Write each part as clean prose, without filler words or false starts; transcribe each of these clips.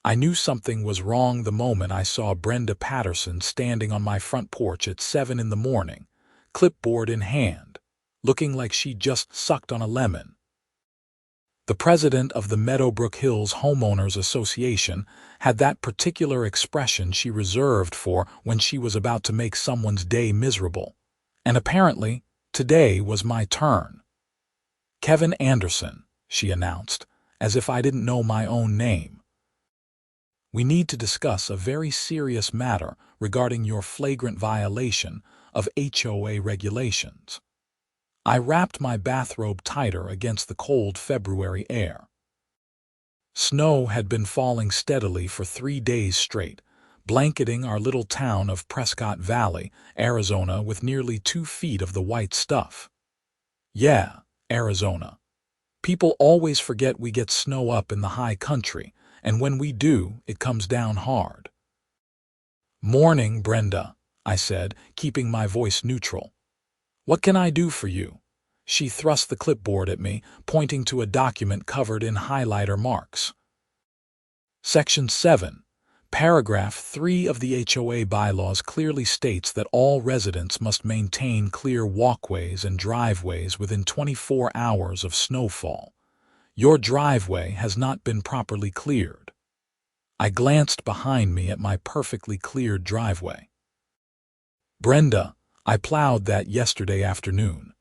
I knew something was wrong the moment I saw Brenda Patterson standing on my front porch at 7 in the morning, clipboard in hand, looking like she'd just sucked on a lemon. The president of the Meadowbrook Hills Homeowners Association had that particular expression she reserved for when she was about to make someone's day miserable. And apparently, today was my turn. "Kevin Anderson," she announced, as if I didn't know my own name. "We need to discuss a very serious matter regarding your flagrant violation of HOA regulations." I wrapped my bathrobe tighter against the cold February air. Snow had been falling steadily for 3 days straight, blanketing our little town of Prescott Valley, Arizona, with nearly 2 feet of the white stuff. Yeah, Arizona. People always forget we get snow up in the high country, and when we do, it comes down hard. "Morning, Brenda," I said, keeping my voice neutral. "What can I do for you?" She thrust the clipboard at me, pointing to a document covered in highlighter marks. Section 7, Paragraph 3 of the HOA bylaws clearly states that all residents must maintain clear walkways and driveways within 24 hours of snowfall. Your driveway has not been properly cleared. I glanced behind me at my perfectly cleared driveway. "Brenda, I plowed that yesterday afternoon.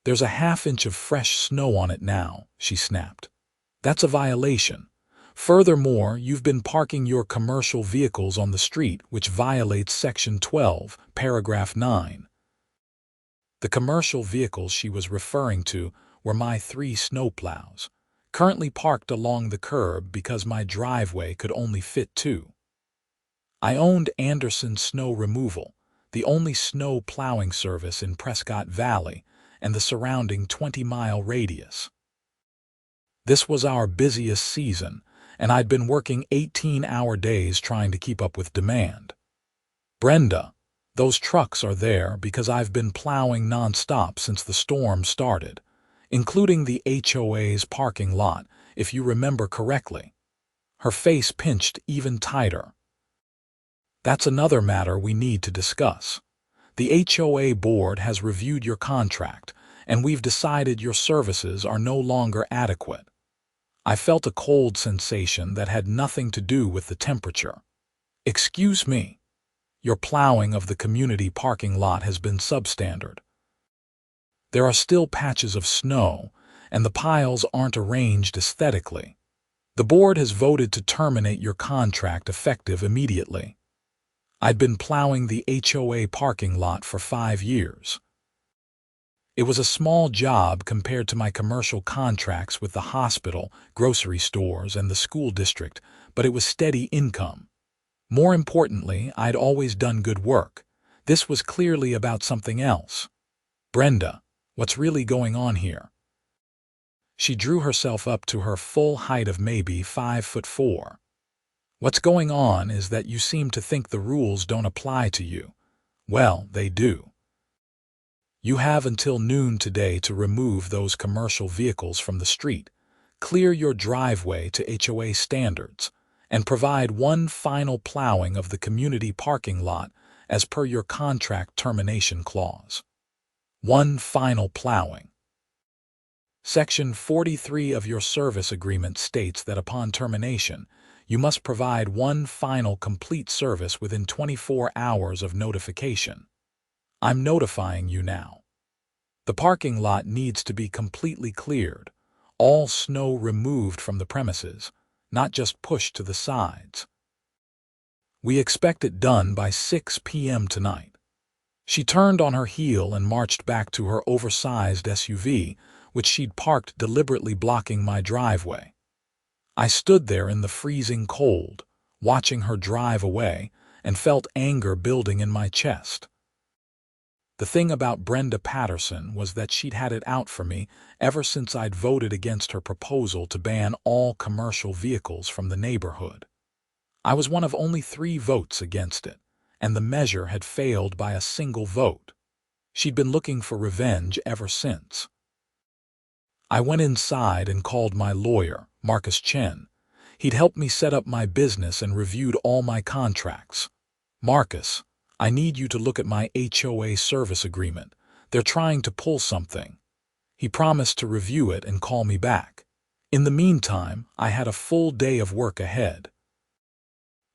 There's a half-inch of fresh snow on it now," she snapped. "That's a violation. Furthermore, you've been parking your commercial vehicles on the street, which violates Section 12, Paragraph 9. The commercial vehicles she was referring to were my 3 snowplows, currently parked along the curb because my driveway could only fit 2. I owned Anderson Snow Removal, the only snow plowing service in Prescott Valley and the surrounding 20-mile radius. This was our busiest season, and I'd been working 18-hour days trying to keep up with demand. Brenda, those trucks are there because I've been plowing nonstop since the storm started, including the HOA's parking lot, if you remember correctly." Her face pinched even tighter. "That's another matter we need to discuss. The HOA board has reviewed your contract, and we've decided your services are no longer adequate." I felt a cold sensation that had nothing to do with the temperature. "Excuse me. Your plowing of the community parking lot has been substandard. There are still patches of snow, and the piles aren't arranged aesthetically. The board has voted to terminate your contract effective immediately." I'd been plowing the HOA parking lot for 5 years. It was a small job compared to my commercial contracts with the hospital, grocery stores, and the school district, but it was steady income. More importantly, I'd always done good work. This was clearly about something else. "Brenda, what's really going on here?" She drew herself up to her full height of maybe 5'4". "What's going on is that you seem to think the rules don't apply to you. Well, they do. You have until noon today to remove those commercial vehicles from the street, clear your driveway to HOA standards, and provide one final plowing of the community parking lot as per your contract termination clause. One final plowing. Section 43 of your service agreement states that upon termination, you must provide one final complete service within 24 hours of notification. I'm notifying you now. The parking lot needs to be completely cleared, all snow removed from the premises, not just pushed to the sides. We expect it done by 6 p.m. tonight." She turned on her heel and marched back to her oversized SUV, which she'd parked deliberately blocking my driveway. I stood there in the freezing cold, watching her drive away, and felt anger building in my chest. The thing about Brenda Patterson was that she'd had it out for me ever since I'd voted against her proposal to ban all commercial vehicles from the neighborhood. I was one of only 3 votes against it, and the measure had failed by a single vote. She'd been looking for revenge ever since. I went inside and called my lawyer, Marcus Chen. He'd helped me set up my business and reviewed all my contracts. "Marcus, I need you to look at my HOA service agreement. They're trying to pull something." He promised to review it and call me back. In the meantime, I had a full day of work ahead.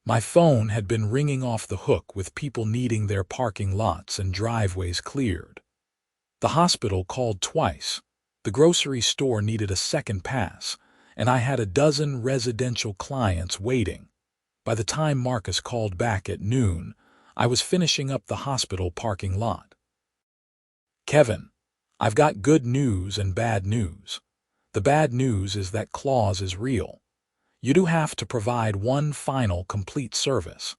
My phone had been ringing off the hook with people needing their parking lots and driveways cleared. The hospital called twice. The grocery store needed a second pass, and I had a dozen residential clients waiting. By the time Marcus called back at noon, I was finishing up the hospital parking lot. "Kevin, I've got good news and bad news. The bad news is that clause is real. You do have to provide one final complete service.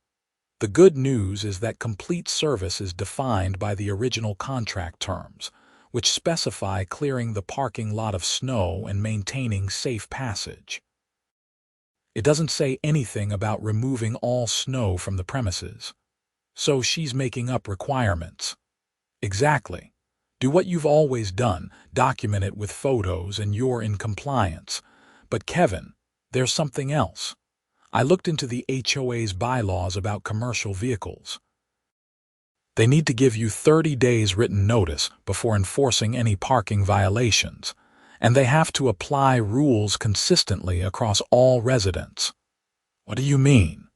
The good news is that complete service is defined by the original contract terms, which specify clearing the parking lot of snow and maintaining safe passage. It doesn't say anything about removing all snow from the premises. So she's making up requirements." "Exactly. Do what you've always done, document it with photos, and you're in compliance. But Kevin, there's something else. I looked into the HOA's bylaws about commercial vehicles. They need to give you 30 days written notice before enforcing any parking violations, and they have to apply rules consistently across all residents." "What do you mean?"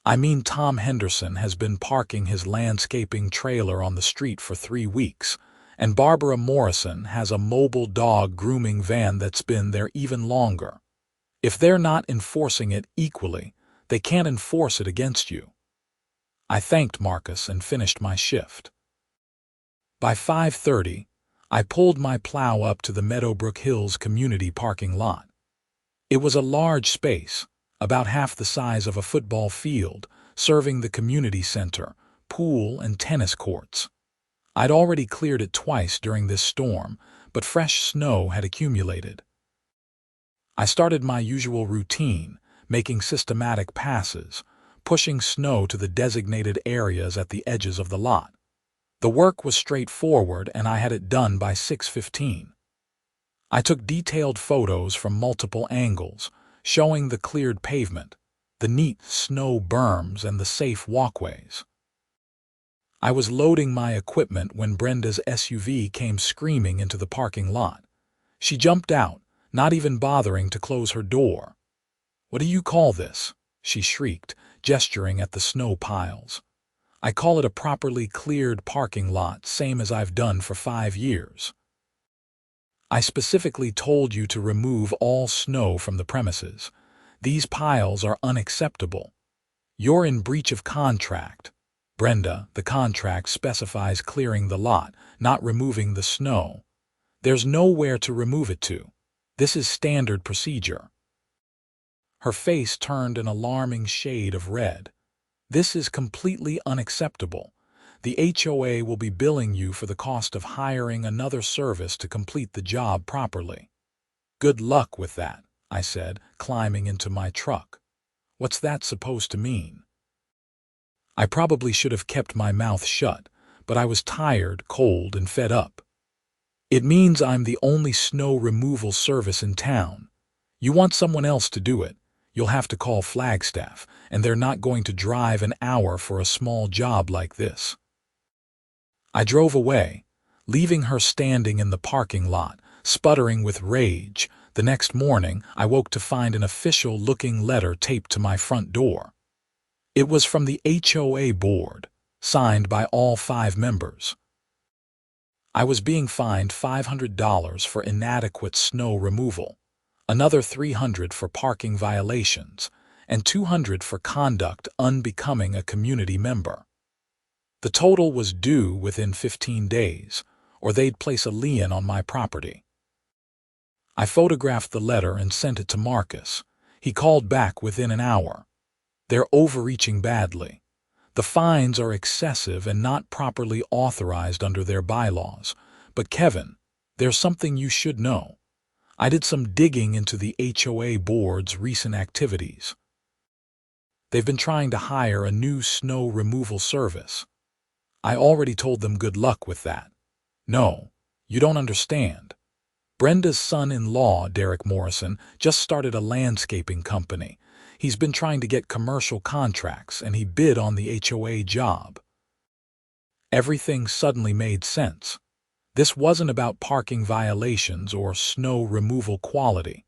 "I mean Tom Henderson has been parking his landscaping trailer on the street for 3 weeks, and Barbara Morrison has a mobile dog grooming van that's been there even longer. If they're not enforcing it equally, they can't enforce it against you." I thanked Marcus and finished my shift. By 5:30, I pulled my plow up to the Meadowbrook Hills community parking lot. It was a large space, about half the size of a football field, serving the community center, pool, and tennis courts. I'd already cleared it twice during this storm, but fresh snow had accumulated. I started my usual routine, making systematic passes, pushing snow to the designated areas at the edges of the lot. The work was straightforward, and I had it done by 6:15. I took detailed photos from multiple angles, showing the cleared pavement, the neat snow berms, and the safe walkways. I was loading my equipment when Brenda's SUV came screaming into the parking lot. She jumped out, not even bothering to close her door. "What do you call this?" she shrieked, gesturing at the snow piles. "I call it a properly cleared parking lot, same as I've done for 5 years. I specifically told you to remove all snow from the premises. These piles are unacceptable. You're in breach of contract. Brenda, the contract specifies clearing the lot, not removing the snow. There's nowhere to remove it to. This is standard procedure." Her face turned an alarming shade of red. "This is completely unacceptable. The HOA will be billing you for the cost of hiring another service to complete the job properly." "Good luck with that," I said, climbing into my truck. "What's that supposed to mean?" I probably should have kept my mouth shut, but I was tired, cold, and fed up. "It means I'm the only snow removal service in town. You want someone else to do it, you'll have to call Flagstaff, and they're not going to drive an hour for a small job like this." I drove away, leaving her standing in the parking lot, sputtering with rage. The next morning, I woke to find an official-looking letter taped to my front door. It was from the HOA board, signed by all 5 members. I was being fined $500 for inadequate snow removal, another $300 for parking violations, and $200 for conduct unbecoming a community member. The total was due within 15 days, or they'd place a lien on my property. I photographed the letter and sent it to Marcus. He called back within an hour. "They're overreaching badly. The fines are excessive and not properly authorized under their bylaws. But Kevin, there's something you should know. I did some digging into the HOA board's recent activities. They've been trying to hire a new snow removal service. I already told them good luck with that. No, you don't understand. Brenda's son-in-law, Derek Morrison, just started a landscaping company. He's been trying to get commercial contracts, and he bid on the HOA job. Everything suddenly made sense. This wasn't about parking violations or snow removal quality.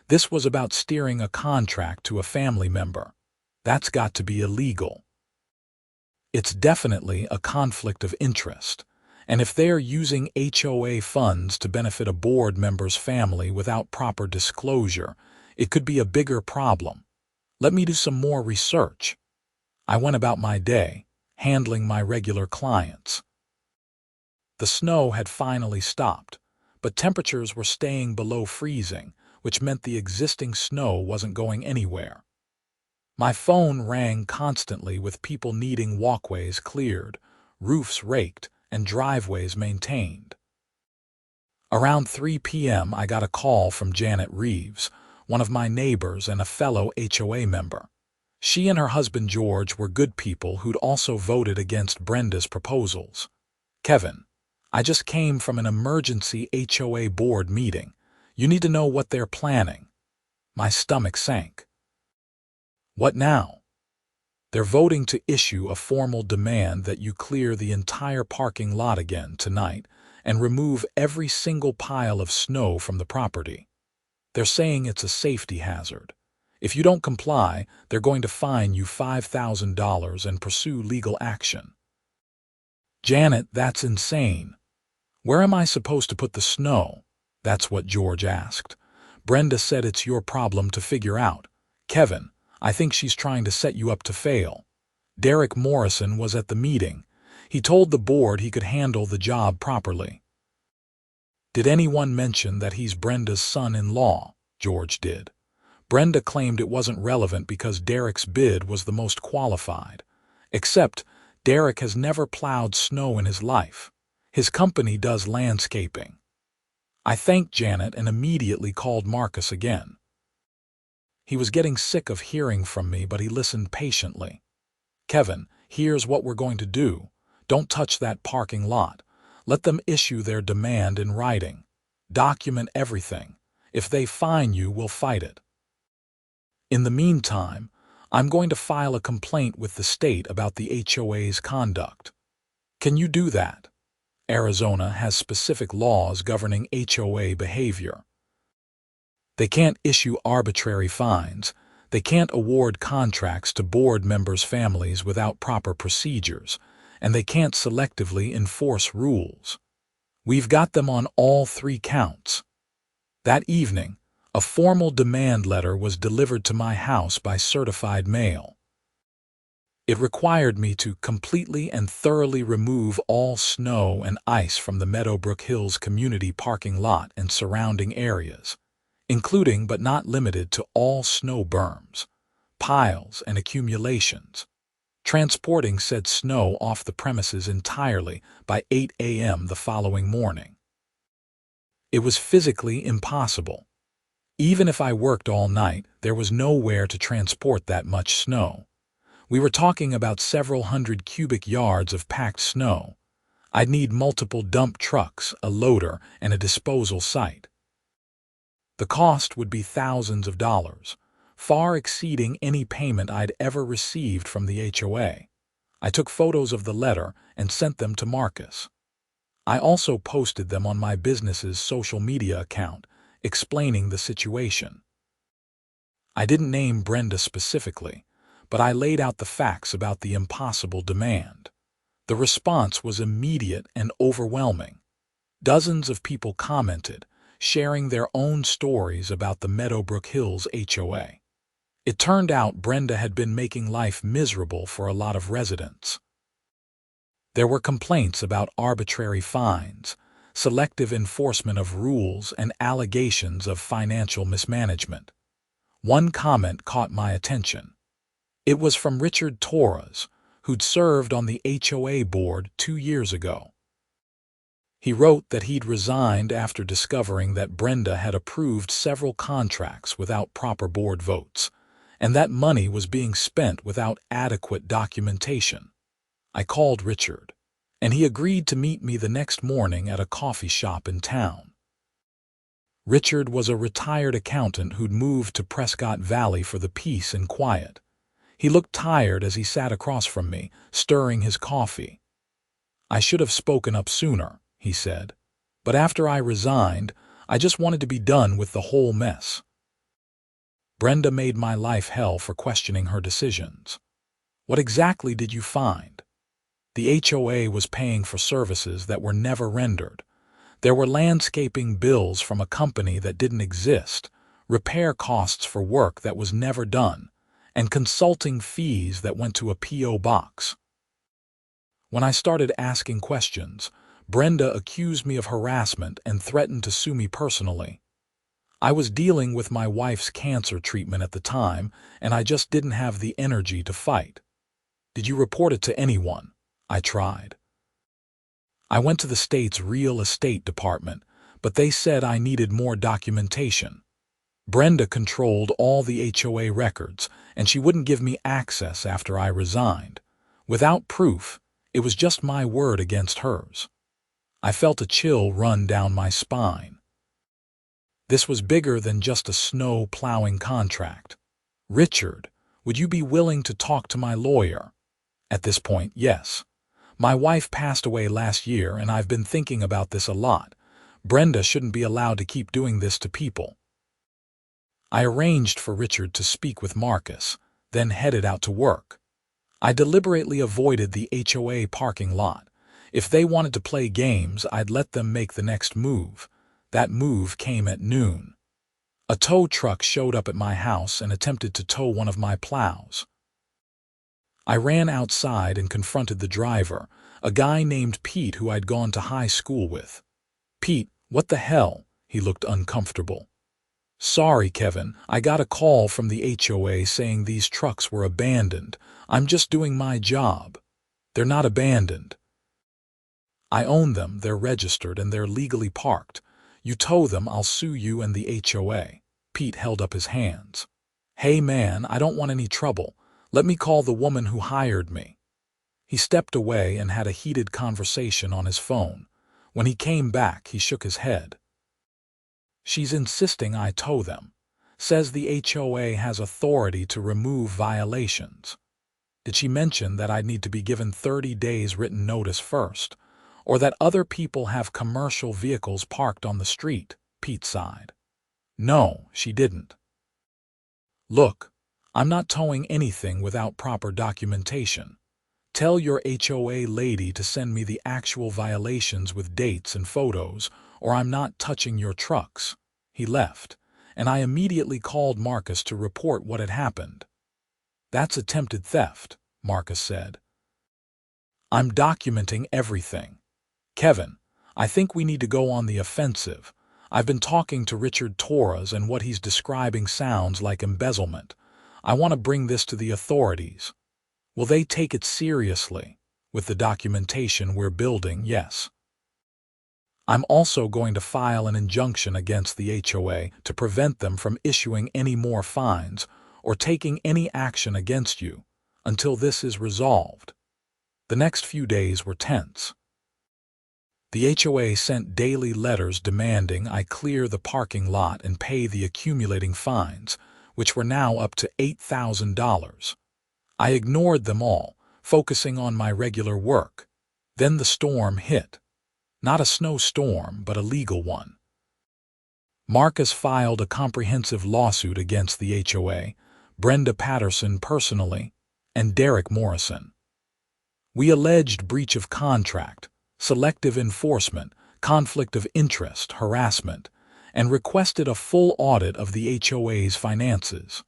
This was about steering a contract to a family member. That's got to be illegal. It's definitely a conflict of interest. And if they're using HOA funds to benefit a board member's family without proper disclosure, it could be a bigger problem. Let me do some more research. I went about my day, handling my regular clients. The snow had finally stopped, but temperatures were staying below freezing, which meant the existing snow wasn't going anywhere. My phone rang constantly with people needing walkways cleared, roofs raked, and driveways maintained. Around 3 p.m. I got a call from Janet Reeves, one of my neighbors and a fellow HOA member. She and her husband George were good people who'd also voted against Brenda's proposals. "Kevin, I just came from an emergency HOA board meeting. You need to know what they're planning." My stomach sank. "What now?" "They're voting to issue a formal demand that you clear the entire parking lot again tonight and remove every single pile of snow from the property. They're saying it's a safety hazard. If you don't comply, they're going to fine you $5,000 and pursue legal action." "Janet, that's insane. Where am I supposed to put the snow?" That's what George asked. "Brenda said it's your problem to figure out. Kevin, I think she's trying to set you up to fail." Derek Morrison was at the meeting. He told the board he could handle the job properly. "Did anyone mention that he's Brenda's son-in-law?" George did. Brenda claimed it wasn't relevant because Derek's bid was the most qualified. Except, Derek has never plowed snow in his life. His company does landscaping. I thanked Janet and immediately called Marcus again. He was getting sick of hearing from me, but he listened patiently. "Kevin, here's what we're going to do. Don't touch that parking lot. Let them issue their demand in writing. Document everything. If they fine you, we'll fight it. In the meantime, I'm going to file a complaint with the state about the HOA's conduct." "Can you do that?" Arizona has specific laws governing HOA behavior. They can't issue arbitrary fines. They can't award contracts to board members' families without proper procedures, and they can't selectively enforce rules. We've got them on all 3 counts. That evening, a formal demand letter was delivered to my house by certified mail. It required me to completely and thoroughly remove all snow and ice from the Meadowbrook Hills community parking lot and surrounding areas, including but not limited to all snow berms, piles, and accumulations. Transporting said snow off the premises entirely by 8 a.m. the following morning. It was physically impossible. Even if I worked all night, there was nowhere to transport that much snow. We were talking about several hundred cubic yards of packed snow. I'd need multiple dump trucks, a loader, and a disposal site. The cost would be thousands of dollars, far exceeding any payment I'd ever received from the HOA. I took photos of the letter and sent them to Marcus. I also posted them on my business's social media account, explaining the situation. I didn't name Brenda specifically, but I laid out the facts about the impossible demand. The response was immediate and overwhelming. Dozens of people commented, sharing their own stories about the Meadowbrook Hills HOA. It turned out Brenda had been making life miserable for a lot of residents. There were complaints about arbitrary fines, selective enforcement of rules, and allegations of financial mismanagement. One comment caught my attention. It was from Richard Torres, who'd served on the HOA board 2 years ago. He wrote that he'd resigned after discovering that Brenda had approved several contracts without proper board votes, and that money was being spent without adequate documentation. I called Richard, and he agreed to meet me the next morning at a coffee shop in town. Richard was a retired accountant who'd moved to Prescott Valley for the peace and quiet. He looked tired as he sat across from me, stirring his coffee. "I should have spoken up sooner," he said. "But after I resigned, I just wanted to be done with the whole mess." Brenda made my life hell for questioning her decisions. "What exactly did you find?" The HOA was paying for services that were never rendered. There were landscaping bills from a company that didn't exist, repair costs for work that was never done, and consulting fees that went to a P.O. box. When I started asking questions, Brenda accused me of harassment and threatened to sue me personally. I was dealing with my wife's cancer treatment at the time, and I just didn't have the energy to fight. "Did you report it to anyone?" I tried. "I went to the state's real estate department, but they said I needed more documentation. Brenda controlled all the HOA records, and she wouldn't give me access after I resigned. Without proof, it was just my word against hers." I felt a chill run down my spine. This was bigger than just a snow plowing contract. "Richard, would you be willing to talk to my lawyer?" At this point, yes. My wife passed away last year, and I've been thinking about this a lot. Brenda shouldn't be allowed to keep doing this to people. I arranged for Richard to speak with Marcus, then headed out to work. I deliberately avoided the HOA parking lot. If they wanted to play games, I'd let them make the next move. That move came at noon. A tow truck showed up at my house and attempted to tow one of my plows. I ran outside and confronted the driver, a guy named Pete who I'd gone to high school with. "Pete, what the hell?" He looked uncomfortable. "Sorry, Kevin, I got a call from the HOA saying these trucks were abandoned. I'm just doing my job." "They're not abandoned. I own them, they're registered, and they're legally parked. You tow them, I'll sue you and the HOA." Pete held up his hands. "Hey man, I don't want any trouble. Let me call the woman who hired me." He stepped away and had a heated conversation on his phone. When he came back, he shook his head. "She's insisting I tow them. Says the HOA has authority to remove violations." "Did she mention that I'd need to be given 30 days written notice first, or that other people have commercial vehicles parked on the street?" Pete sighed. "No, she didn't." "Look, I'm not towing anything without proper documentation. Tell your HOA lady to send me the actual violations with dates and photos, or I'm not touching your trucks." He left, and I immediately called Marcus to report what had happened. "That's attempted theft," Marcus said. "I'm documenting everything. Kevin, I think we need to go on the offensive. I've been talking to Richard Torres, and what he's describing sounds like embezzlement. I want to bring this to the authorities. Will they take it seriously? With the documentation we're building, yes. I'm also going to file an injunction against the HOA to prevent them from issuing any more fines or taking any action against you until this is resolved." The next few days were tense. The HOA sent daily letters demanding I clear the parking lot and pay the accumulating fines, which were now up to $8,000. I ignored them all, focusing on my regular work. Then the storm hit. Not a snowstorm, but a legal one. Marcus filed a comprehensive lawsuit against the HOA, Brenda Patterson personally, and Derek Morrison. We alleged breach of contract, selective enforcement, conflict of interest, harassment, and requested a full audit of the HOA's finances.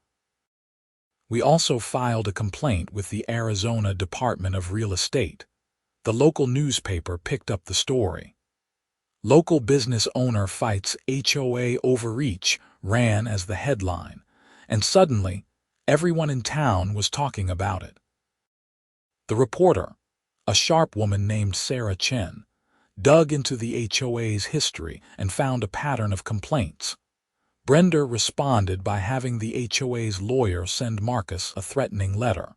We also filed a complaint with the Arizona Department of Real Estate. The local newspaper picked up the story. "Local business owner fights HOA overreach" ran as the headline, and suddenly, everyone in town was talking about it. The reporter, a sharp woman named Sarah Chen, dug into the HOA's history and found a pattern of complaints. Brenda responded by having the HOA's lawyer send Marcus a threatening letter.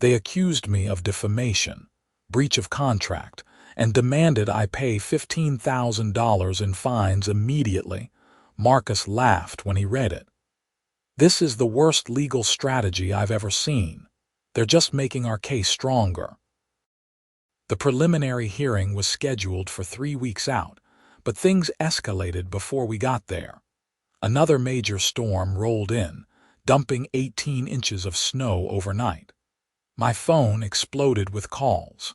They accused me of defamation, breach of contract, and demanded I pay $15,000 in fines immediately. Marcus laughed when he read it. This is the worst legal strategy I've ever seen. They're just making our case stronger. The preliminary hearing was scheduled for 3 weeks out, but things escalated before we got there. Another major storm rolled in, dumping 18 inches of snow overnight. My phone exploded with calls.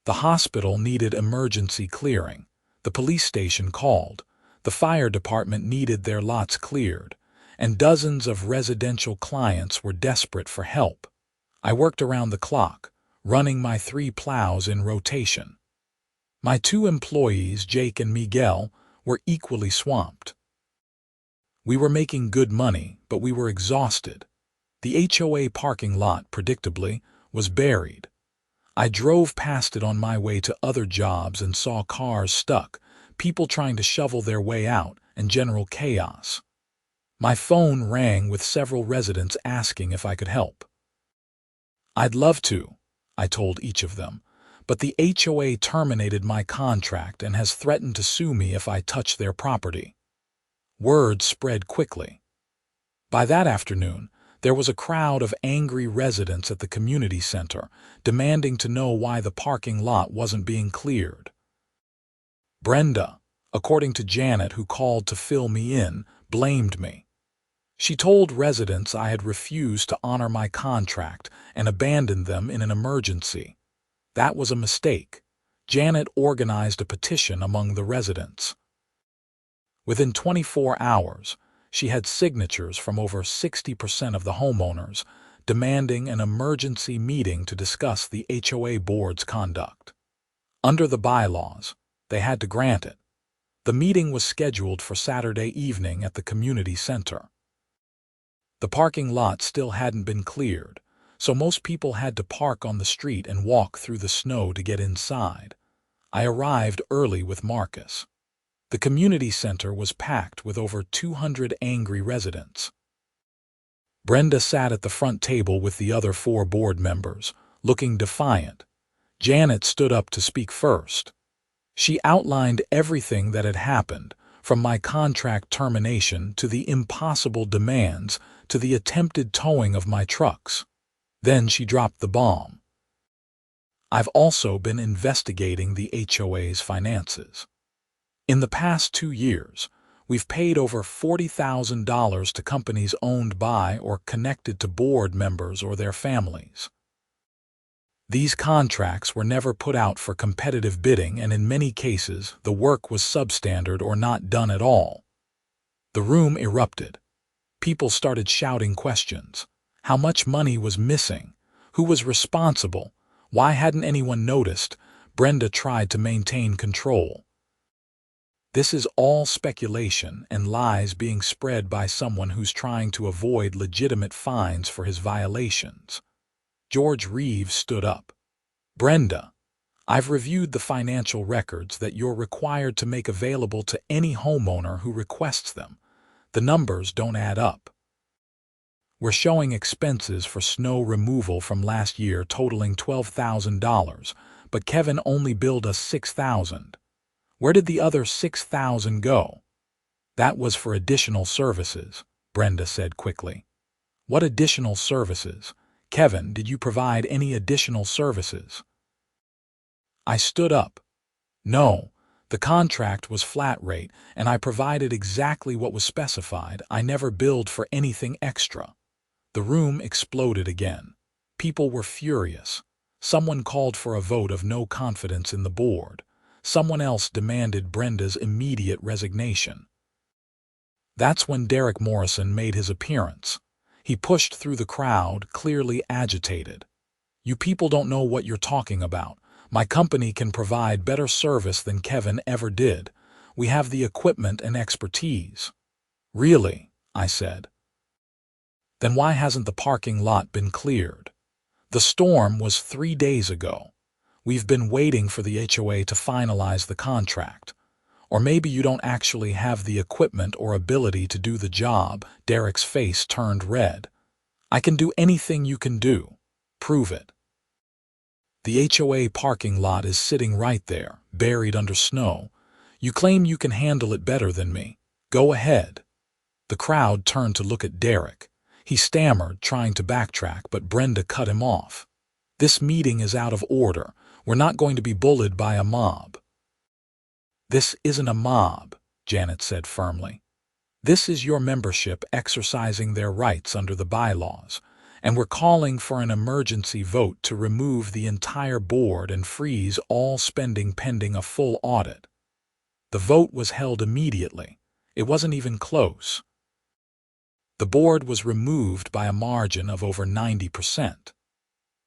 The hospital needed emergency clearing. The police station called. The fire department needed their lots cleared, and dozens of residential clients were desperate for help. I worked around the clock, running my 3 plows in rotation. My 2 employees, Jake and Miguel, were equally swamped. We were making good money, but we were exhausted. The HOA parking lot, predictably, was buried. I drove past it on my way to other jobs and saw cars stuck, people trying to shovel their way out, and general chaos. My phone rang with several residents asking if I could help. I'd love to, I told each of them, but the HOA terminated my contract and has threatened to sue me if I touch their property. Word spread quickly. By that afternoon, there was a crowd of angry residents at the community center, demanding to know why the parking lot wasn't being cleared. Brenda, according to Janet, who called to fill me in, blamed me. She told residents I had refused to honor my contract and abandoned them in an emergency. That was a mistake. Janet organized a petition among the residents. Within 24 hours, she had signatures from over 60% of the homeowners demanding an emergency meeting to discuss the HOA board's conduct. Under the bylaws, they had to grant it. The meeting was scheduled for Saturday evening at the community center. The parking lot still hadn't been cleared, so most people had to park on the street and walk through the snow to get inside. I arrived early with Marcus. The community center was packed with over 200 angry residents. Brenda sat at the front table with the other 4 board members, looking defiant. Janet stood up to speak first. She outlined everything that had happened, from my contract termination to the impossible demands to the attempted towing of my trucks. Then she dropped the bomb. I've also been investigating the HOA's finances. In the past 2 years, we've paid over $40,000 to companies owned by or connected to board members or their families. These contracts were never put out for competitive bidding, and in many cases, the work was substandard or not done at all. The room erupted. People started shouting questions. How much money was missing? Who was responsible? Why hadn't anyone noticed? Brenda tried to maintain control. This is all speculation and lies being spread by someone who's trying to avoid legitimate fines for his violations. George Reeves stood up. Brenda, I've reviewed the financial records that you're required to make available to any homeowner who requests them. The numbers don't add up. We're showing expenses for snow removal from last year totaling $12,000, but Kevin only billed us $6,000. Where did the other $6,000 go? That was for additional services, Brenda said quickly. What additional services? Kevin, did you provide any additional services? I stood up. No, the contract was flat rate, and I provided exactly what was specified. I never billed for anything extra. The room exploded again. People were furious. Someone called for a vote of no confidence in the board. Someone else demanded Brenda's immediate resignation. That's when Derek Morrison made his appearance. He pushed through the crowd, clearly agitated. You people don't know what you're talking about. My company can provide better service than Kevin ever did. We have the equipment and expertise. Really? I said. Then why hasn't the parking lot been cleared? The storm was 3 days ago. We've been waiting for the HOA to finalize the contract. Or maybe you don't actually have the equipment or ability to do the job. Derek's face turned red. I can do anything you can do. Prove it. The HOA parking lot is sitting right there, buried under snow. You claim you can handle it better than me. Go ahead." The crowd turned to look at Derek. He stammered, trying to backtrack, but Brenda cut him off. "This meeting is out of order. We're not going to be bullied by a mob." "This isn't a mob," Janet said firmly. "This is your membership exercising their rights under the bylaws, and we're calling for an emergency vote to remove the entire board and freeze all spending pending a full audit." The vote was held immediately. It wasn't even close. The board was removed by a margin of over 90%.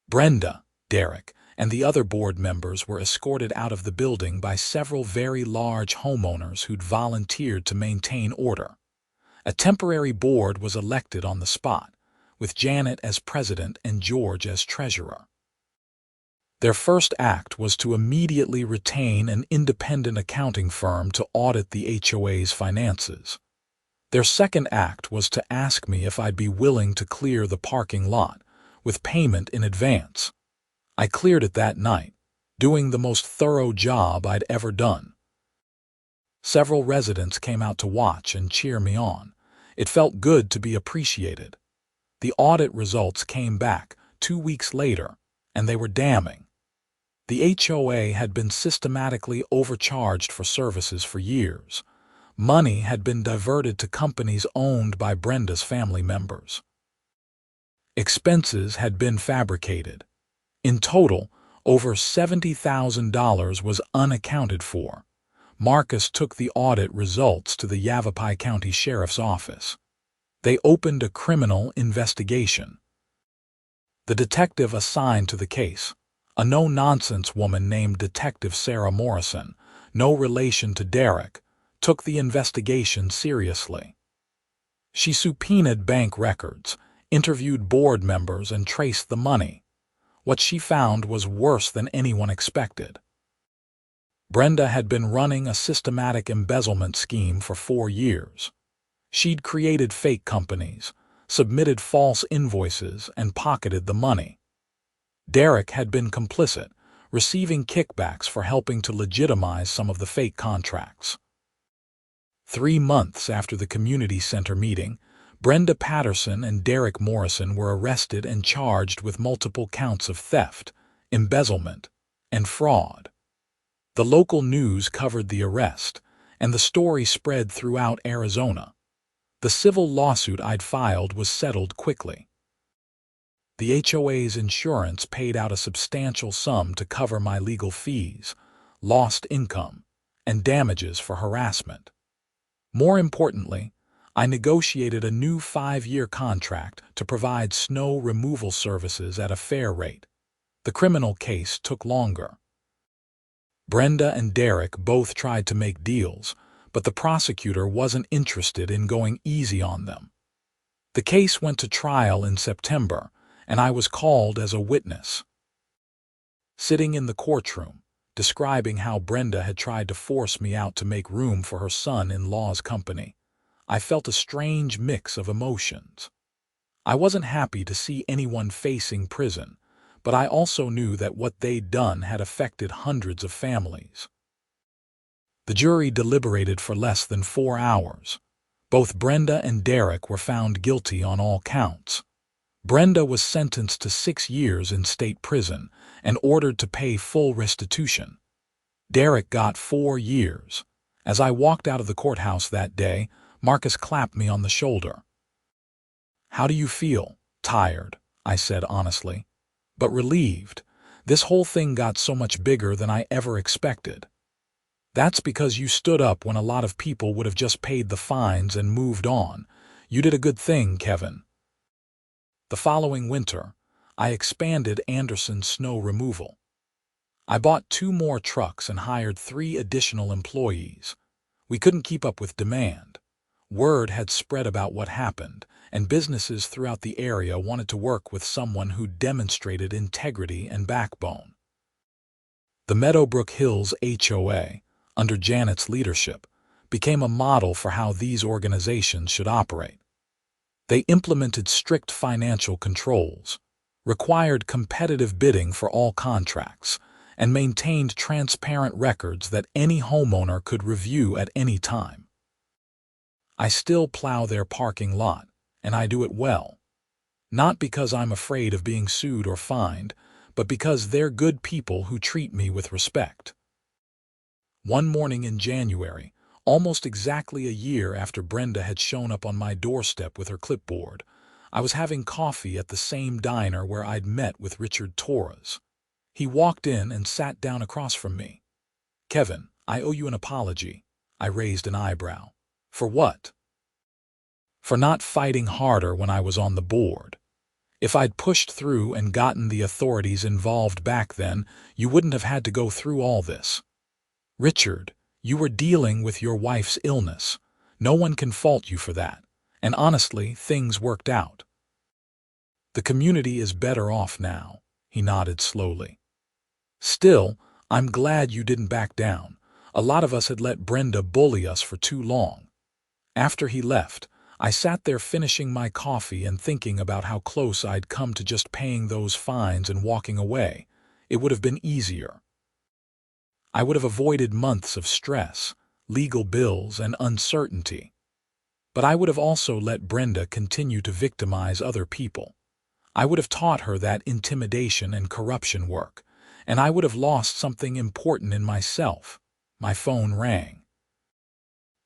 Brenda, Derek, and the other board members were escorted out of the building by several very large homeowners who'd volunteered to maintain order. A temporary board was elected on the spot, with Janet as president and George as treasurer. Their first act was to immediately retain an independent accounting firm to audit the HOA's finances. Their second act was to ask me if I'd be willing to clear the parking lot, with payment in advance. I cleared it that night, doing the most thorough job I'd ever done. Several residents came out to watch and cheer me on. It felt good to be appreciated. The audit results came back 2 weeks later, and they were damning. The HOA had been systematically overcharged for services for years. Money had been diverted to companies owned by Brenda's family members. Expenses had been fabricated. In total, over $70,000 was unaccounted for. Marcus took the audit results to the Yavapai County Sheriff's Office. They opened a criminal investigation. The detective assigned to the case, a no-nonsense woman named Detective Sarah Morrison, no relation to Derek, took the investigation seriously. She subpoenaed bank records, interviewed board members, and traced the money. What she found was worse than anyone expected. Brenda had been running a systematic embezzlement scheme for 4 years. She'd created fake companies, submitted false invoices, and pocketed the money. Derek had been complicit, receiving kickbacks for helping to legitimize some of the fake contracts. 3 months after the community center meeting, Brenda Patterson and Derek Morrison were arrested and charged with multiple counts of theft, embezzlement, and fraud. The local news covered the arrest, and the story spread throughout Arizona. The civil lawsuit I'd filed was settled quickly. The HOA's insurance paid out a substantial sum to cover my legal fees, lost income, and damages for harassment. More importantly, I negotiated a new 5-year contract to provide snow removal services at a fair rate. The criminal case took longer. Brenda and Derek both tried to make deals, but the prosecutor wasn't interested in going easy on them. The case went to trial in September, and I was called as a witness. Sitting in the courtroom, describing how Brenda had tried to force me out to make room for her son-in-law's company, I felt a strange mix of emotions. I wasn't happy to see anyone facing prison, but I also knew that what they'd done had affected hundreds of families. The jury deliberated for less than 4 hours. Both Brenda and Derek were found guilty on all counts. Brenda was sentenced to 6 years in state prison and ordered to pay full restitution. Derek got 4 years. As I walked out of the courthouse that day, Marcus clapped me on the shoulder. "How do you feel?" "Tired," I said honestly, "but relieved. This whole thing got so much bigger than I ever expected." "That's because you stood up when a lot of people would have just paid the fines and moved on. You did a good thing, Kevin." The following winter, I expanded Anderson's snow removal. I bought 2 more trucks and hired 3 additional employees. We couldn't keep up with demand. Word had spread about what happened, and businesses throughout the area wanted to work with someone who demonstrated integrity and backbone. The Meadowbrook Hills HOA, under Janet's leadership, became a model for how these organizations should operate. They implemented strict financial controls, required competitive bidding for all contracts, and maintained transparent records that any homeowner could review at any time. I still plow their parking lot, and I do it well. Not because I'm afraid of being sued or fined, but because they're good people who treat me with respect. One morning in January, almost exactly a year after Brenda had shown up on my doorstep with her clipboard, I was having coffee at the same diner where I'd met with Richard Torres. He walked in and sat down across from me. "Kevin, I owe you an apology." I raised an eyebrow. "For what?" "For not fighting harder when I was on the board. If I'd pushed through and gotten the authorities involved back then, you wouldn't have had to go through all this. Richard, you were dealing with your wife's illness. No one can fault you for that. And honestly, things worked out. The community is better off now." He nodded slowly. "Still, I'm glad you didn't back down. A lot of us had let Brenda bully us for too long." After he left, I sat there finishing my coffee and thinking about how close I'd come to just paying those fines and walking away. It would have been easier. I would have avoided months of stress, legal bills, and uncertainty. But I would have also let Brenda continue to victimize other people. I would have taught her that intimidation and corruption work, and I would have lost something important in myself. My phone rang.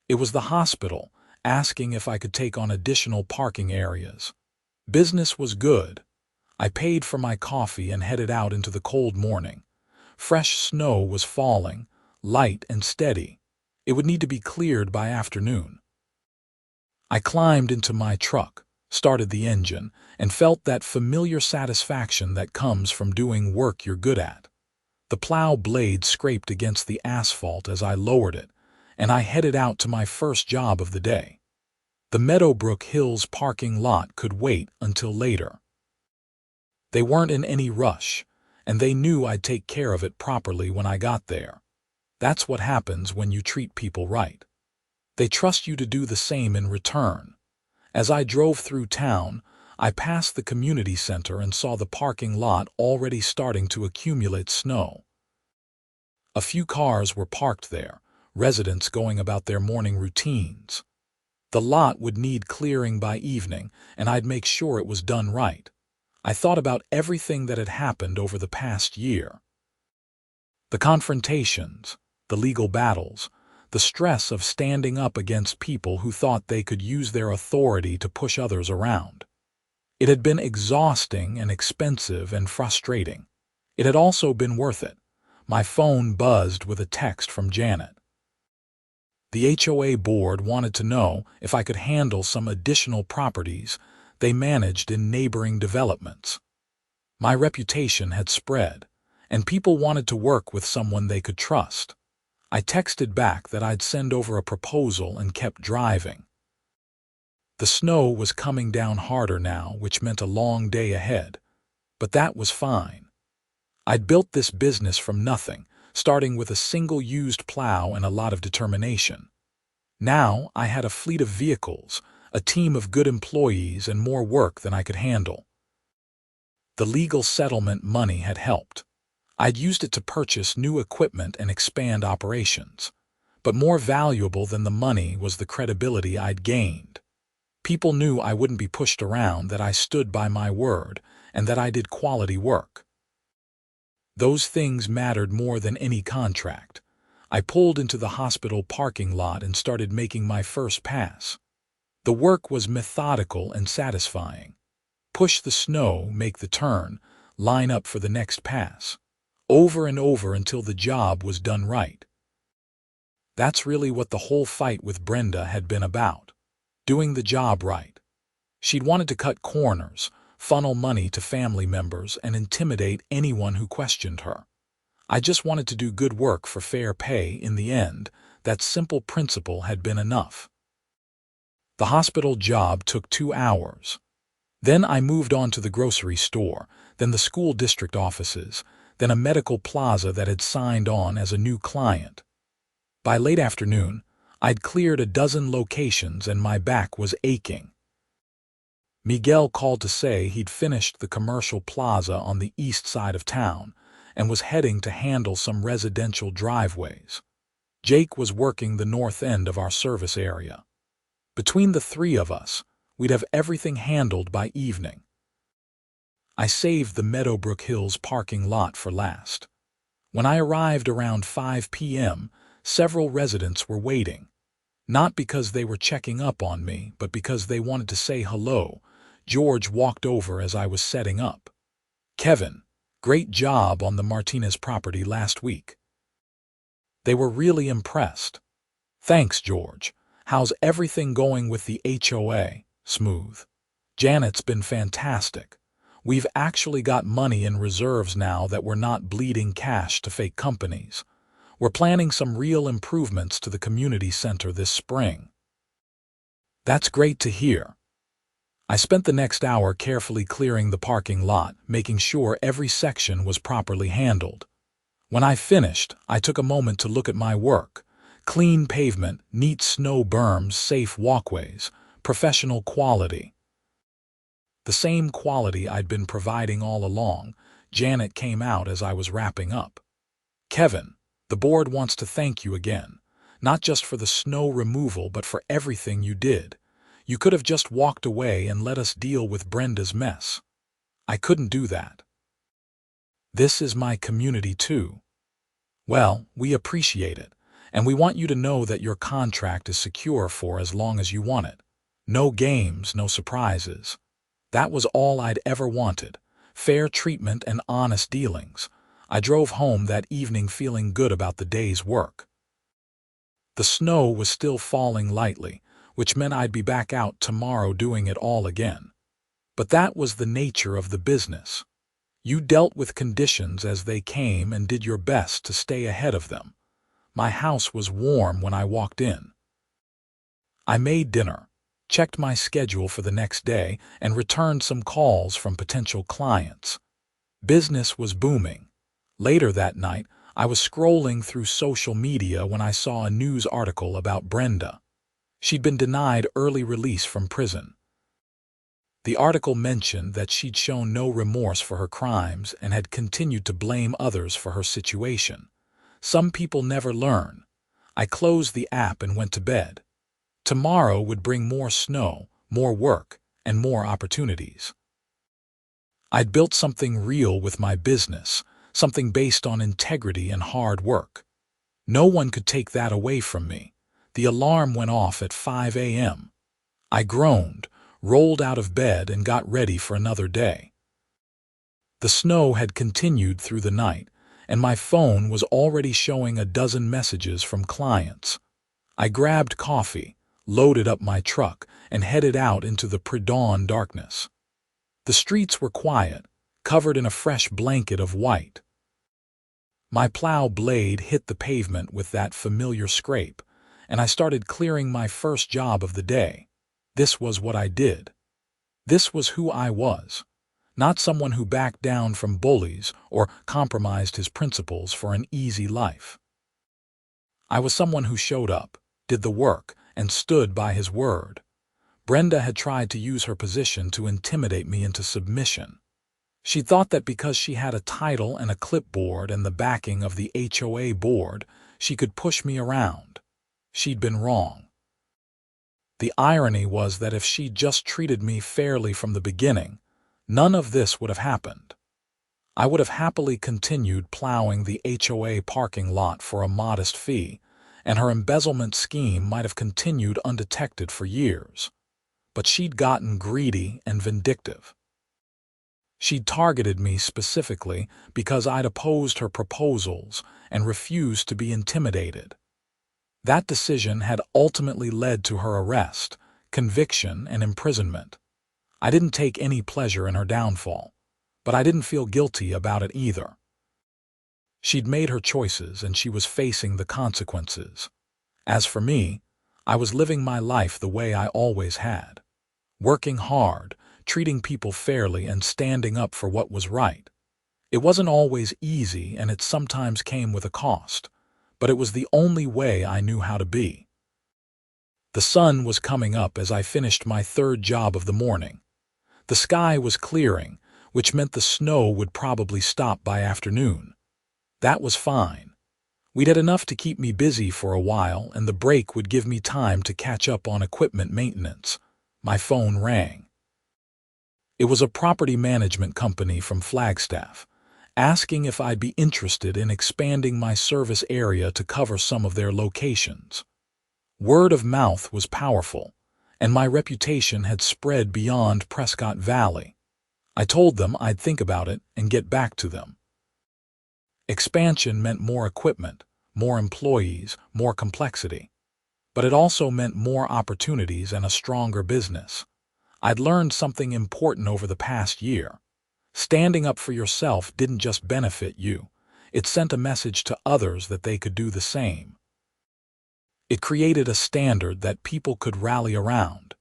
It was the hospital, asking if I could take on additional parking areas. Business was good. I paid for my coffee and headed out into the cold morning. Fresh snow was falling, light and steady. It would need to be cleared by afternoon. I climbed into my truck, started the engine, and felt that familiar satisfaction that comes from doing work you're good at. The plow blade scraped against the asphalt as I lowered it, and I headed out to my first job of the day. The Meadowbrook Hills parking lot could wait until later. They weren't in any rush, and they knew I'd take care of it properly when I got there. That's what happens when you treat people right. They trust you to do the same in return. As I drove through town, I passed the community center and saw the parking lot already starting to accumulate snow. A few cars were parked there, residents going about their morning routines. The lot would need clearing by evening, and I'd make sure it was done right. I thought about everything that had happened over the past year. The confrontations, the legal battles, the stress of standing up against people who thought they could use their authority to push others around. It had been exhausting and expensive and frustrating. It had also been worth it. My phone buzzed with a text from Janet. The HOA board wanted to know if I could handle some additional properties they managed in neighboring developments. My reputation had spread, and people wanted to work with someone they could trust. I texted back that I'd send over a proposal and kept driving. The snow was coming down harder now, which meant a long day ahead, but that was fine. I'd built this business from nothing, starting with a single used plow and a lot of determination. Now I had a fleet of vehicles, a team of good employees, and more work than I could handle. The legal settlement money had helped. I'd used it to purchase new equipment and expand operations. But more valuable than the money was the credibility I'd gained. People knew I wouldn't be pushed around, that I stood by my word, and that I did quality work. Those things mattered more than any contract. I pulled into the hospital parking lot and started making my first pass. The work was methodical and satisfying. Push the snow, make the turn, line up for the next pass. Over and over until the job was done right. That's really what the whole fight with Brenda had been about. Doing the job right. She'd wanted to cut corners, funnel money to family members, and intimidate anyone who questioned her. I just wanted to do good work for fair pay. In the end, that simple principle had been enough. The hospital job took 2 hours. Then I moved on to the grocery store, then the school district offices, then a medical plaza that had signed on as a new client. By late afternoon, I'd cleared a dozen locations and my back was aching. Miguel called to say he'd finished the commercial plaza on the east side of town and was heading to handle some residential driveways. Jake was working the north end of our service area. Between the three of us, we'd have everything handled by evening. I saved the Meadowbrook Hills parking lot for last. When I arrived around 5 p.m., several residents were waiting. Not because they were checking up on me, but because they wanted to say hello. George walked over as I was setting up. "Kevin, great job on the Martinez property last week." They were really impressed. "Thanks, George. How's everything going with the HOA?" "Smooth. Janet's been fantastic. We've actually got money in reserves now that we're not bleeding cash to fake companies. We're planning some real improvements to the community center this spring." "That's great to hear." I spent the next hour carefully clearing the parking lot, making sure every section was properly handled. When I finished, I took a moment to look at my work. Clean pavement, neat snow berms, safe walkways, professional quality. The same quality I'd been providing all along. Janet came out as I was wrapping up. "Kevin, the board wants to thank you again, not just for the snow removal but for everything you did. You could have just walked away and let us deal with Brenda's mess. I couldn't do that. This is my community too." "Well, we appreciate it, and we want you to know that your contract is secure for as long as you want it. No games, no surprises. That was all I'd ever wanted, fair treatment and honest dealings." I drove home that evening feeling good about the day's work. The snow was still falling lightly, which meant I'd be back out tomorrow doing it all again. But that was the nature of the business. You dealt with conditions as they came and did your best to stay ahead of them. My house was warm when I walked in. I made dinner, checked my schedule for the next day, and returned some calls from potential clients. Business was booming. Later that night, I was scrolling through social media when I saw a news article about Brenda. She'd been denied early release from prison. The article mentioned that she'd shown no remorse for her crimes and had continued to blame others for her situation. Some people never learn. I closed the app and went to bed. Tomorrow would bring more snow, more work, and more opportunities. I'd built something real with my business, something based on integrity and hard work. No one could take that away from me. The alarm went off at 5 a.m. I groaned, rolled out of bed, and got ready for another day. The snow had continued through the night, and my phone was already showing a dozen messages from clients. I grabbed coffee, loaded up my truck, and headed out into the pre-dawn darkness. The streets were quiet, covered in a fresh blanket of white. My plow blade hit the pavement with that familiar scrape, and I started clearing my first job of the day. This was what I did. This was who I was. Not someone who backed down from bullies or compromised his principles for an easy life. I was someone who showed up, did the work, and stood by his word. Brenda had tried to use her position to intimidate me into submission. She thought that because she had a title and a clipboard and the backing of the HOA board, she could push me around. She'd been wrong. The irony was that if she'd just treated me fairly from the beginning, none of this would have happened. I would have happily continued plowing the HOA parking lot for a modest fee, and her embezzlement scheme might have continued undetected for years. But she'd gotten greedy and vindictive. She'd targeted me specifically because I'd opposed her proposals and refused to be intimidated. That decision had ultimately led to her arrest, conviction, and imprisonment. I didn't take any pleasure in her downfall, but I didn't feel guilty about it either. She'd made her choices and she was facing the consequences. As for me, I was living my life the way I always had. Working hard, treating people fairly, and standing up for what was right. It wasn't always easy, and it sometimes came with a cost, but it was the only way I knew how to be. The sun was coming up as I finished my third job of the morning. The sky was clearing, which meant the snow would probably stop by afternoon. That was fine. We'd had enough to keep me busy for a while, and the break would give me time to catch up on equipment maintenance. My phone rang. It was a property management company from Flagstaff, asking if I'd be interested in expanding my service area to cover some of their locations. Word of mouth was powerful, and my reputation had spread beyond Prescott Valley. I told them I'd think about it and get back to them. Expansion meant more equipment, more employees, more complexity. But it also meant more opportunities and a stronger business. I'd learned something important over the past year. Standing up for yourself didn't just benefit you. It sent a message to others that they could do the same. It created a standard that people could rally around.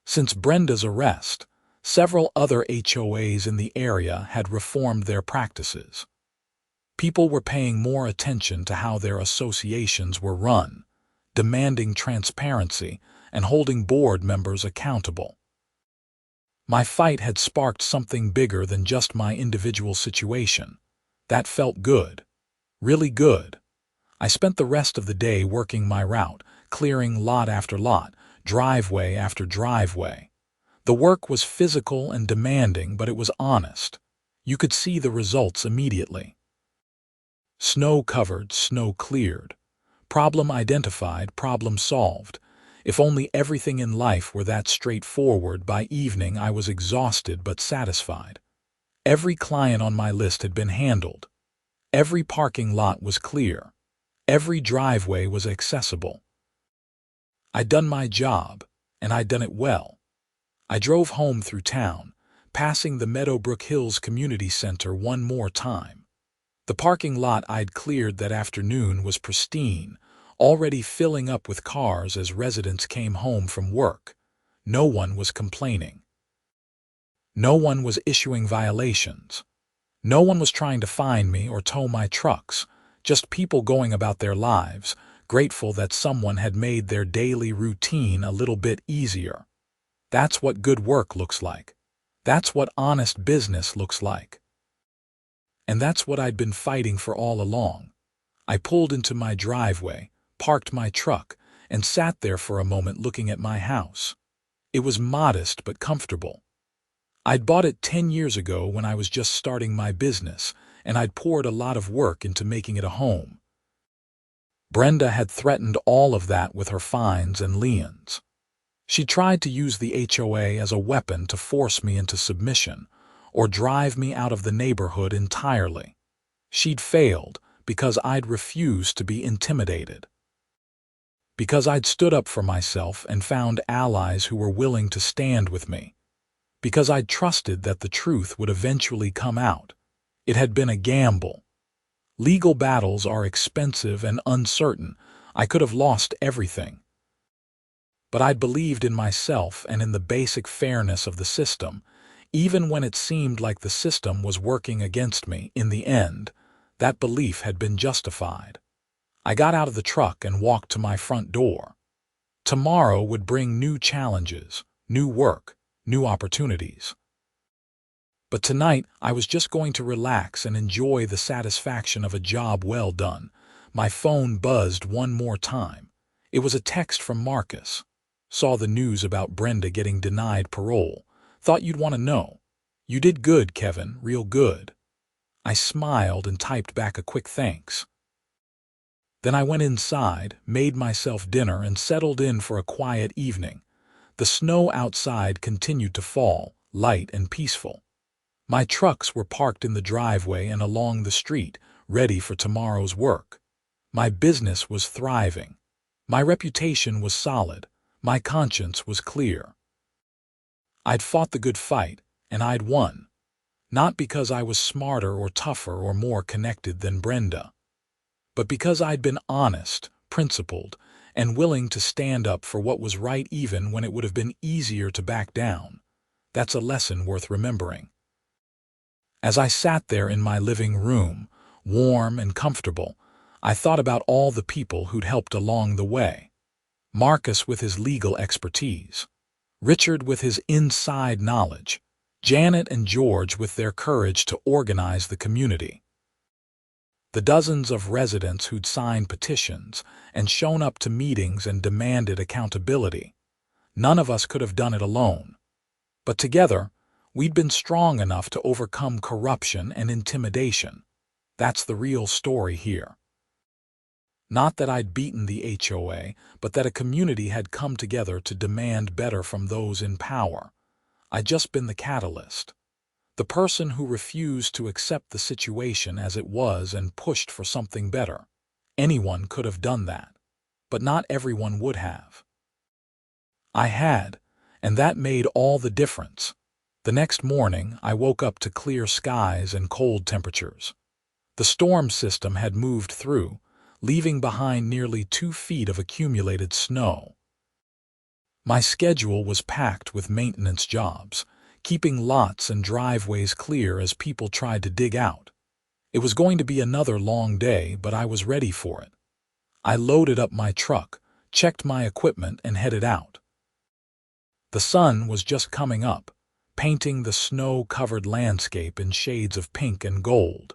Since Brenda's arrest, several other HOAs in the area had reformed their practices. People were paying more attention to how their associations were run, demanding transparency and holding board members accountable. My fight had sparked something bigger than just my individual situation. That felt good. Really good. I spent the rest of the day working my route, clearing lot after lot, driveway after driveway. The work was physical and demanding, but it was honest. You could see the results immediately. Snow covered, snow cleared. Problem identified, problem solved. If only everything in life were that straightforward. By evening I was exhausted but satisfied. Every client on my list had been handled. Every parking lot was clear. Every driveway was accessible. I'd done my job, and I'd done it well. I drove home through town, passing the Meadowbrook Hills Community Center one more time. The parking lot I'd cleared that afternoon was pristine, already filling up with cars as residents came home from work. No one was complaining. No one was issuing violations. No one was trying to fine me or tow my trucks, just people going about their lives, grateful that someone had made their daily routine a little bit easier. That's what good work looks like. That's what honest business looks like. And that's what I'd been fighting for all along. I pulled into my driveway, parked my truck, and sat there for a moment looking at my house. It was modest but comfortable. I'd bought it 10 years ago when I was just starting my business, and I'd poured a lot of work into making it a home. Brenda had threatened all of that with her fines and liens. She tried to use the HOA as a weapon to force me into submission, or drive me out of the neighborhood entirely. She'd failed because I'd refused to be intimidated. Because I'd stood up for myself and found allies who were willing to stand with me. Because I'd trusted that the truth would eventually come out. It had been a gamble. Legal battles are expensive and uncertain. I could have lost everything. But I'd believed in myself and in the basic fairness of the system, even when it seemed like the system was working against me. In the end, that belief had been justified. I got out of the truck and walked to my front door. Tomorrow would bring new challenges, new work, new opportunities. But tonight, I was just going to relax and enjoy the satisfaction of a job well done. My phone buzzed one more time. It was a text from Marcus. Saw the news about Brenda getting denied parole. Thought you'd want to know. You did good, Kevin, real good. I smiled and typed back a quick thanks. Then I went inside, made myself dinner, and settled in for a quiet evening. The snow outside continued to fall, light and peaceful. My trucks were parked in the driveway and along the street, ready for tomorrow's work. My business was thriving. My reputation was solid. My conscience was clear. I'd fought the good fight, and I'd won. Not because I was smarter or tougher or more connected than Brenda, but because I'd been honest, principled, and willing to stand up for what was right even when it would have been easier to back down. That's a lesson worth remembering. As I sat there in my living room, warm and comfortable, I thought about all the people who'd helped along the way. Marcus with his legal expertise, Richard with his inside knowledge, Janet and George with their courage to organize the community. The dozens of residents who'd signed petitions and shown up to meetings and demanded accountability. None of us could have done it alone. But together, we'd been strong enough to overcome corruption and intimidation. That's the real story here. Not that I'd beaten the HOA, but that a community had come together to demand better from those in power. I'd just been the catalyst. The person who refused to accept the situation as it was and pushed for something better. Anyone could have done that, but not everyone would have. I had, and that made all the difference. The next morning, I woke up to clear skies and cold temperatures. The storm system had moved through, leaving behind nearly 2 feet of accumulated snow. My schedule was packed with maintenance jobs, keeping lots and driveways clear as people tried to dig out. It was going to be another long day, but I was ready for it. I loaded up my truck, checked my equipment, and headed out. The sun was just coming up, painting the snow-covered landscape in shades of pink and gold.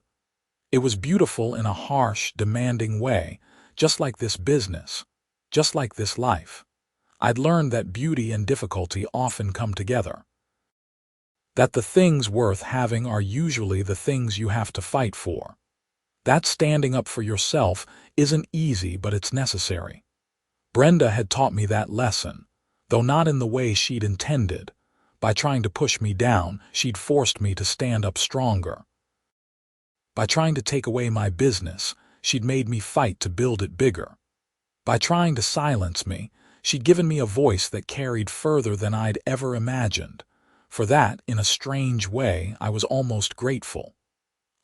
It was beautiful in a harsh, demanding way, just like this business, just like this life. I'd learned that beauty and difficulty often come together. That the things worth having are usually the things you have to fight for. That standing up for yourself isn't easy, but it's necessary. Brenda had taught me that lesson, though not in the way she'd intended. By trying to push me down, she'd forced me to stand up stronger. By trying to take away my business, she'd made me fight to build it bigger. By trying to silence me, she'd given me a voice that carried further than I'd ever imagined. For that, in a strange way, I was almost grateful.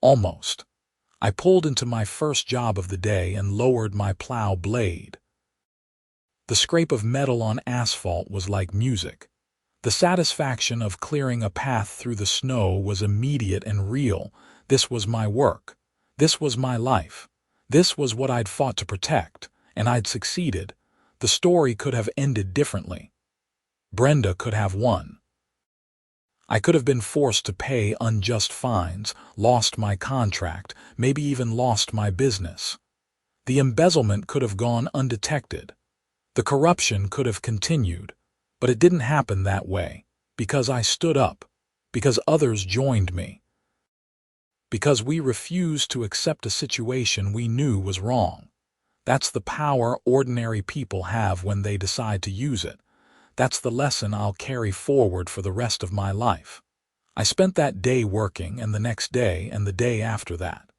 Almost. I pulled into my first job of the day and lowered my plow blade. The scrape of metal on asphalt was like music. The satisfaction of clearing a path through the snow was immediate and real. This was my work. This was my life. This was what I'd fought to protect, and I'd succeeded. The story could have ended differently. Brenda could have won. I could have been forced to pay unjust fines, lost my contract, maybe even lost my business. The embezzlement could have gone undetected. The corruption could have continued, but it didn't happen that way, because I stood up, because others joined me, because we refused to accept a situation we knew was wrong. That's the power ordinary people have when they decide to use it. That's the lesson I'll carry forward for the rest of my life. I spent that day working, and the next day and the day after that.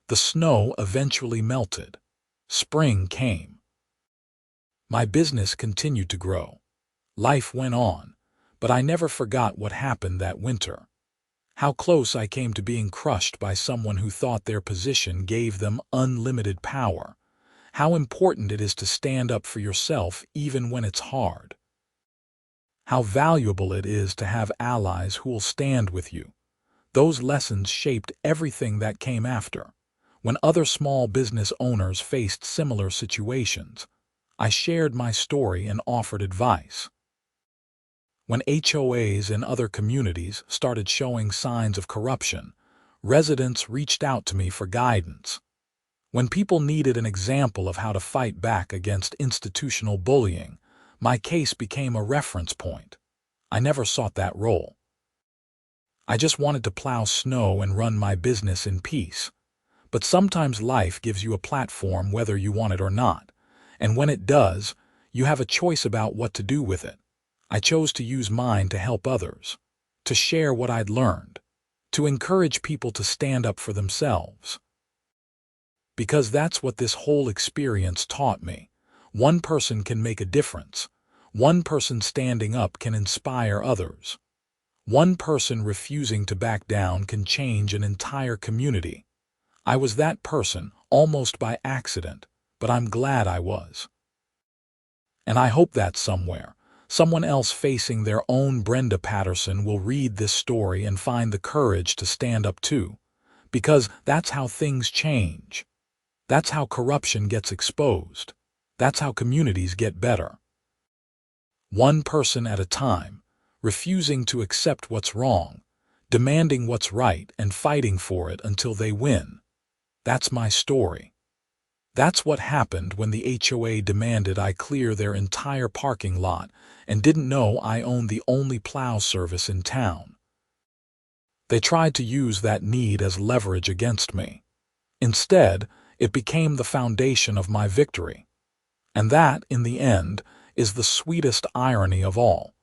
The snow eventually melted. Spring came. My business continued to grow. Life went on, but I never forgot what happened that winter. How close I came to being crushed by someone who thought their position gave them unlimited power. How important it is to stand up for yourself even when it's hard. How valuable it is to have allies who'll stand with you. Those lessons shaped everything that came after. When other small business owners faced similar situations, I shared my story and offered advice. When HOAs in other communities started showing signs of corruption, residents reached out to me for guidance. When people needed an example of how to fight back against institutional bullying, my case became a reference point. I never sought that role. I just wanted to plow snow and run my business in peace. But sometimes life gives you a platform whether you want it or not. And when it does, you have a choice about what to do with it. I chose to use mine to help others, to share what I'd learned, to encourage people to stand up for themselves. Because that's what this whole experience taught me. One person can make a difference. One person standing up can inspire others. One person refusing to back down can change an entire community. I was that person, almost by accident, but I'm glad I was. And I hope that someone else facing their own Brenda Patterson will read this story and find the courage to stand up too. Because that's how things change. That's how corruption gets exposed. That's how communities get better. One person at a time, refusing to accept what's wrong, demanding what's right and fighting for it until they win. That's my story. That's what happened when the HOA demanded I clear their entire parking lot and didn't know I owned the only plow service in town. They tried to use that need as leverage against me. Instead, it became the foundation of my victory. And that, in the end, is the sweetest irony of all.